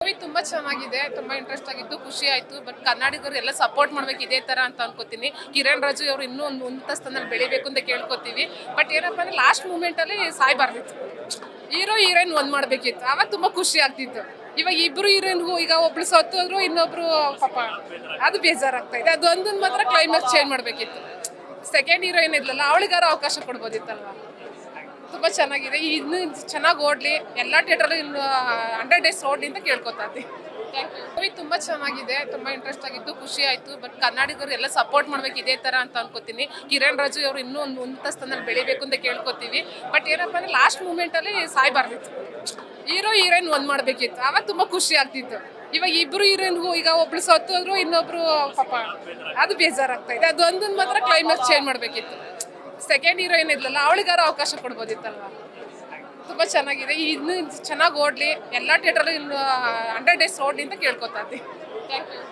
Movie ತುಂಬಾ ಚೆನ್ನಾಗಿದೆ, ತುಂಬಾ ಇಂಟ್ರೆಸ್ಟ್ ಆಗಿತ್ತು, ಖುಷಿ ಆಯ್ತು. ಬಟ್ ಕನ್ನಡಿಗರು ಎಲ್ಲ ಸಪೋರ್ಟ್ ಮಾಡ್ಬೇಕು ಇದೇ ತರ ಅಂತ ಅನ್ಕೋತೀನಿ. ಕಿರಣ್ ರಾಜು ಅವರು ಇನ್ನೂ ಒಂದು ಉನ್ನತ ಸ್ಥಾನದಲ್ಲಿ ಬೆಳಿಬೇಕು ಅಂತ ಕೇಳ್ಕೊತೀವಿ. ಬಟ್ ಏನಪ್ಪಾ ಅಂದ್ರೆ ಲಾಸ್ಟ್ ಮೂಮೆಂಟ್ ಅಲ್ಲಿ ಸಾಯ್ಬಾರ್ದಿತ್ತು. ಹೀರೋ ಹೀರೋಯಿನ್ ಒಂದ್ ಮಾಡ್ಬೇಕಿತ್ತು, ಆವಾಗ ತುಂಬಾ ಖುಷಿ ಆಗ್ತಿತ್ತು. ಇವಾಗ ಇಬ್ರು ಹೀರೋಯಿನ್ಗೂ ಈಗ ಒಬ್ಳು ಸತ್ತೋದ್ರು, ಇನ್ನೊಬ್ರು ಪಾಪ ಅದು ಬೇಜಾರಾಗ್ತಾ ಇದೆ. ಅದು ಒಂದೊಂದು ಮಾತ್ರ ಕ್ಲೈಮ್ಯಾಕ್ಸ್ ಚೇಂಜ್ ಮಾಡ್ಬೇಕಿತ್ತು. ಸೆಕೆಂಡ್ ಹೀರೋಯಿನ್ ಇದ್ಲಲ್ಲ, ಅವಳಿಗಾರ ಅವಕಾಶ ಕೊಡ್ಬೋದಿತ್ತಲ್ವಾ. ತುಂಬಾ ಚೆನ್ನಾಗಿದೆ, ಇನ್ನು ಚೆನ್ನಾಗಿ ಓಡ್ಲಿ, ಎಲ್ಲ ಥಿಯೇಟರ್ ಇನ್ನು 100 ಡೇಸ್ ಓಡ್ಲಿ ಅಂತ ಕೇಳ್ಕೊತಾ ಇದ್ದೀನಿ. ಮೂವಿ ತುಂಬಾ ಚೆನ್ನಾಗಿದೆ, ತುಂಬಾ ಇಂಟ್ರೆಸ್ಟ್ ಆಗಿತ್ತು, ಖುಷಿ ಆಯ್ತು. ಬಟ್ ಕನ್ನಡಿಗರು ಎಲ್ಲ ಸಪೋರ್ಟ್ ಮಾಡ್ಬೇಕು ಇದೇ ತರ ಅಂತ ಅನ್ಕೋತೀನಿ. ಕಿರಣ್ ರಾಜು ಅವರು ಇನ್ನೂ ಒಂದು ಉನ್ನತ ಸ್ಥಾನದಲ್ಲಿ ಬೆಳಿಬೇಕು ಅಂತ ಕೇಳ್ಕೊತೀವಿ. ಬಟ್ ಏನಪ್ಪಾ ಅಂದ್ರೆ ಲಾಸ್ಟ್ ಮೂಮೆಂಟ್ ಅಲ್ಲಿ ಸಾಯ್ಬಾರ್ದಿತ್ತು. ಹೀರೋ ಹೀರೋಯಿನ್ ಒಂದ್ ಮಾಡ್ಬೇಕಿತ್ತು, ಆವಾಗ ತುಂಬಾ ಖುಷಿ ಆಗ್ತಿತ್ತು. ಇವಾಗ ಇಬ್ರು ಹೀರೋಯಿನ್ಗೂ ಈಗ ಒಬ್ಳು ಸತ್ತೋದ್ರು, ಇನ್ನೊಬ್ರು ಪಾಪ ಅದು ಬೇಜಾರಾಗ್ತಾ ಇದೆ. ಅದು ಒಂದೊಂದು ಮಾತ್ರ ಕ್ಲೈಮ್ಯಾಕ್ಸ್ ಚೇಂಜ್ ಮಾಡ್ಬೇಕಿತ್ತು. ಸೆಕೆಂಡ್ ಹೀರೋಯಿನ್ ಇದ್ಲಲ್ಲ, ಅವಳಿಗಾರ ಅವಕಾಶ ಕೊಡ್ಬೋದಿತ್ತಲ್ವಾ. ತುಂಬಾ ಚೆನ್ನಾಗಿದೆ, ಇನ್ನು ಚೆನ್ನಾಗಿ ಓಡ್ಲಿ, ಎಲ್ಲ ಥಿಯೇಟರ್ ಇನ್ನು 100 ಡೇಸ್ ಓಡ್ಲಿ ಅಂತ ಕೇಳ್ಕೊತಾ ಇದ್ದೀನಿ. Thank you.